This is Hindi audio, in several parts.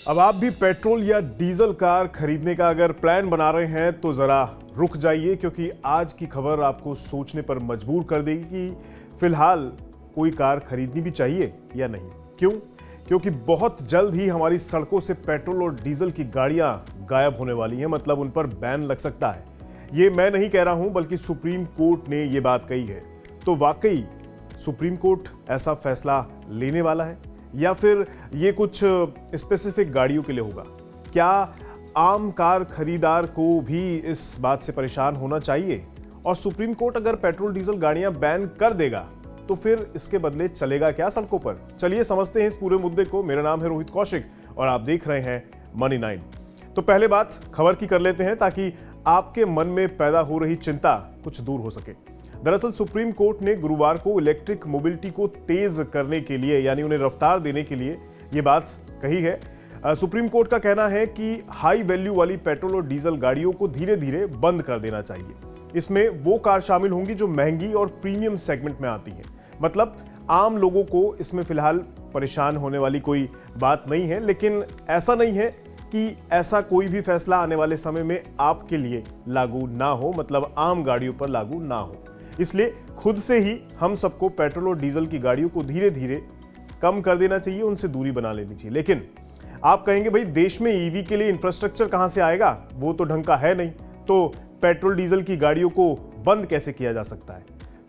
अब आप भी पेट्रोल या डीजल कार खरीदने का अगर प्लान बना रहे हैं तो जरा रुक जाइए, क्योंकि आज की खबर आपको सोचने पर मजबूर कर देगी कि फिलहाल कोई कार खरीदनी भी चाहिए या नहीं। क्यों? क्योंकि बहुत जल्द ही हमारी सड़कों से पेट्रोल और डीजल की गाड़ियां गायब होने वाली हैं, मतलब उन पर बैन लग सकता है। ये मैं नहीं कह रहा हूं, बल्कि सुप्रीम कोर्ट ने ये बात कही है। तो वाकई सुप्रीम कोर्ट ऐसा फैसला लेने वाला है या फिर ये कुछ स्पेसिफिक गाड़ियों के लिए होगा? क्या आम कार खरीदार को भी इस बात से परेशान होना चाहिए? और सुप्रीम कोर्ट अगर पेट्रोल डीजल गाड़ियां बैन कर देगा तो फिर इसके बदले चलेगा क्या सड़कों पर? चलिए समझते हैं इस पूरे मुद्दे को। मेरा नाम है रोहित कौशिक और आप देख रहे हैं मनी 9। तो पहले बात खबर की कर लेते हैं ताकि आपके मन में पैदा हो रही चिंता कुछ दूर हो सके। दरअसल सुप्रीम कोर्ट ने गुरुवार को इलेक्ट्रिक मोबिलिटी को तेज करने के लिए, यानी उन्हें रफ्तार देने के लिए ये बात कही है। सुप्रीम कोर्ट का कहना है कि हाई वैल्यू वाली पेट्रोल और डीजल गाड़ियों को धीरे धीरे बंद कर देना चाहिए। इसमें वो कार शामिल होंगी जो महंगी और प्रीमियम सेगमेंट में आती हैं। मतलब आम लोगों को इसमें फिलहाल परेशान होने वाली कोई बात नहीं है, लेकिन ऐसा नहीं है कि ऐसा कोई भी फैसला आने वाले समय में आपके लिए लागू ना हो, मतलब आम गाड़ियों पर लागू ना हो। इसलिए खुद से ही हम सबको पेट्रोल और डीजल की गाड़ियों को धीरे धीरे कम कर देना चाहिए, उनसे दूरी बना लेनी चाहिए। लेकिन आप कहेंगे भाई देश में ईवी के लिए इंफ्रास्ट्रक्चर कहां से आएगा? वो तो ढंग का है नहीं, तो पेट्रोल डीजल की गाड़ियों को बंद कैसे किया जा सकता है?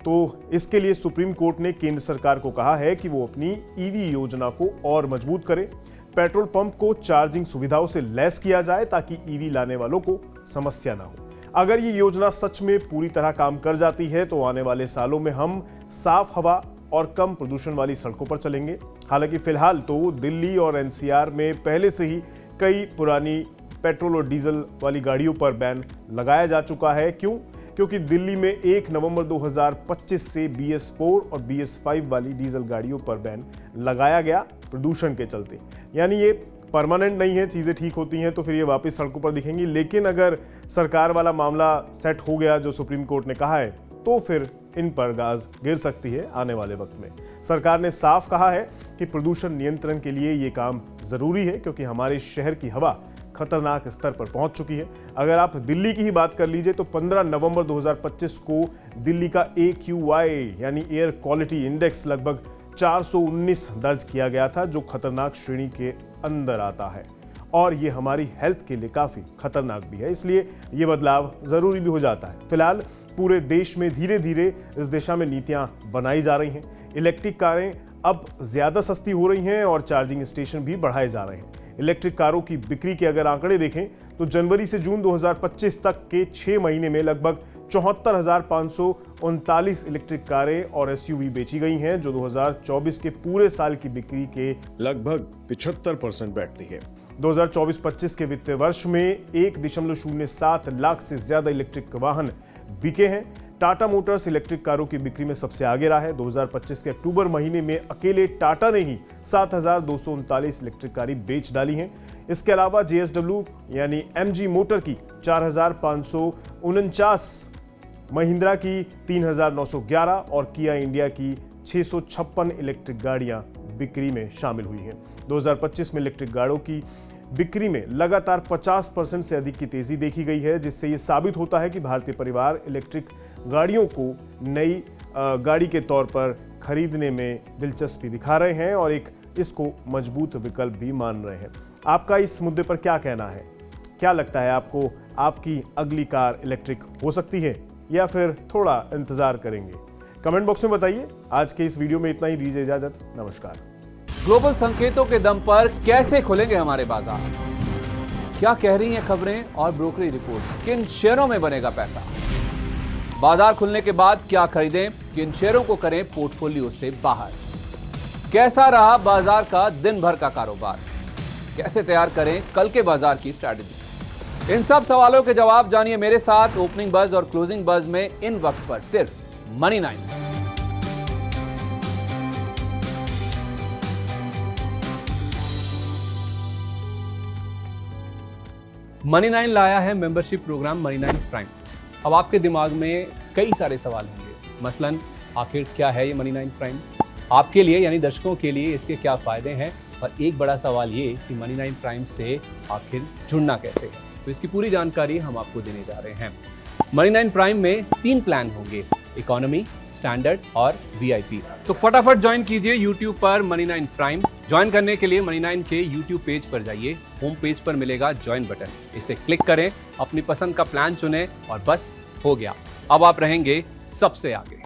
तो इसके लिए सुप्रीम कोर्ट ने केंद्र सरकार को कहा है कि वो अपनी ईवी योजना को और मजबूत करे। पेट्रोल पंप को चार्जिंग सुविधाओं से लैस किया जाए ताकि ईवी लाने वालों को समस्या ना हो। अगर ये योजना सच में पूरी तरह काम कर जाती है तो आने वाले सालों में हम साफ हवा और कम प्रदूषण वाली सड़कों पर चलेंगे। हालांकि फिलहाल तो दिल्ली और एनसीआर में पहले से ही कई पुरानी पेट्रोल और डीजल वाली गाड़ियों पर बैन लगाया जा चुका है। क्यों? क्योंकि दिल्ली में 1 नवंबर 2025 से BS4 और BS5 वाली डीजल गाड़ियों पर बैन लगाया गया प्रदूषण के चलते। यानी ये परमानेंट नहीं है, चीज़ें ठीक होती हैं तो फिर ये वापस सड़कों पर दिखेंगी। लेकिन अगर सरकार वाला मामला सेट हो गया जो सुप्रीम कोर्ट ने कहा है, तो फिर इन पर गाज गिर सकती है आने वाले वक्त में। सरकार ने साफ कहा है कि प्रदूषण नियंत्रण के लिए ये काम जरूरी है, क्योंकि हमारे शहर की हवा खतरनाक स्तर पर पहुंच चुकी है। अगर आप दिल्ली की ही बात कर लीजिए तो 15 नवंबर 2025 को दिल्ली का AQI यानी एयर क्वालिटी इंडेक्स लगभग 419 दर्ज किया गया था, जो खतरनाक श्रेणी के अंदर आता है और ये हमारी हेल्थ के लिए काफी खतरनाक भी है। इसलिए ये बदलाव जरूरी भी हो जाता है। फिलहाल पूरे देश में धीरे धीरे इस दिशा में नीतियां बनाई जा रही हैं। इलेक्ट्रिक कारें अब ज्यादा सस्ती हो रही हैं और चार्जिंग स्टेशन भी बढ़ाए जा रहे हैं। इलेक्ट्रिक कारों की बिक्री के अगर आंकड़े देखें तो जनवरी से जून 2025 तक के 6 महीने में लगभग 74,539 इलेक्ट्रिक कारें और SUV बेची गई हैं, जो 2024 के पूरे साल की बिक्री के लगभग 75% बैठती है। 2024-25 के वित्तीय वर्ष में 1.07 लाख से ज्यादा इलेक्ट्रिक वाहन बिके हैं। टाटा मोटर्स इलेक्ट्रिक कारों की बिक्री में सबसे आगे रहा है। 2025 के अक्टूबर महीने में अकेले टाटा ने ही 7,239 इलेक्ट्रिक कारें बेच डाली हैं। इसके अलावा JSW यानी MG मोटर की 4,549, महिंद्रा की 3,911 और किया इंडिया की 656 इलेक्ट्रिक गाड़ियां बिक्री में शामिल हुई हैं। 2025 में इलेक्ट्रिक गाड़ियों की बिक्री में लगातार 50% से अधिक की तेजी देखी गई है, जिससे ये साबित होता है कि भारतीय परिवार इलेक्ट्रिक गाड़ियों को नई गाड़ी के तौर पर खरीदने में दिलचस्पी दिखा रहे हैं और एक इसको मजबूत विकल्प भी मान रहे हैं। आपका इस मुद्दे पर क्या कहना है? क्या लगता है आपको, आपकी अगली कार इलेक्ट्रिक हो सकती है या फिर थोड़ा इंतजार करेंगे? कमेंट बॉक्स में बताइए। आज के इस वीडियो में इतना ही, दीजिए इजाजत, नमस्कार। ग्लोबल संकेतों के दम पर कैसे खुलेंगे हमारे बाजार? क्या कह रही हैं खबरें और ब्रोकरेज रिपोर्ट्स? किन शेयरों में बनेगा पैसा? बाजार खुलने के बाद क्या खरीदें, किन शेयरों को करें पोर्टफोलियो से बाहर? कैसा रहा बाजार का दिन भर का कारोबार? कैसे तैयार करें कल के बाजार की स्ट्रैटेजी? इन सब सवालों के जवाब जानिए मेरे साथ ओपनिंग बज और क्लोजिंग बज में, इन वक्त पर सिर्फ मनी 9। मनी 9 लाया है मेंबरशिप प्रोग्राम मनी 9 प्राइम। अब आपके दिमाग में कई सारे सवाल होंगे, मसलन आखिर क्या है ये मनी 9 प्राइम? आपके लिए यानी दर्शकों के लिए इसके क्या फायदे हैं और एक बड़ा सवाल ये कि मनी 9 प्राइम से आखिर जुड़ना कैसे है, तो इसकी पूरी जानकारी हम आपको देने जा रहे हैं। मनी 9 प्राइम में 3 प्लान होंगे, इकोनॉमी, स्टैंडर्ड और वीआईपी। तो फटाफट ज्वाइन कीजिए YouTube पर मनी 9 प्राइम। ज्वाइन करने के लिए मनी 9 के YouTube पेज पर जाइए, होम पेज पर मिलेगा ज्वाइन बटन, इसे क्लिक करें, अपनी पसंद का प्लान चुनें और बस हो गया, अब आप रहेंगे सबसे आगे।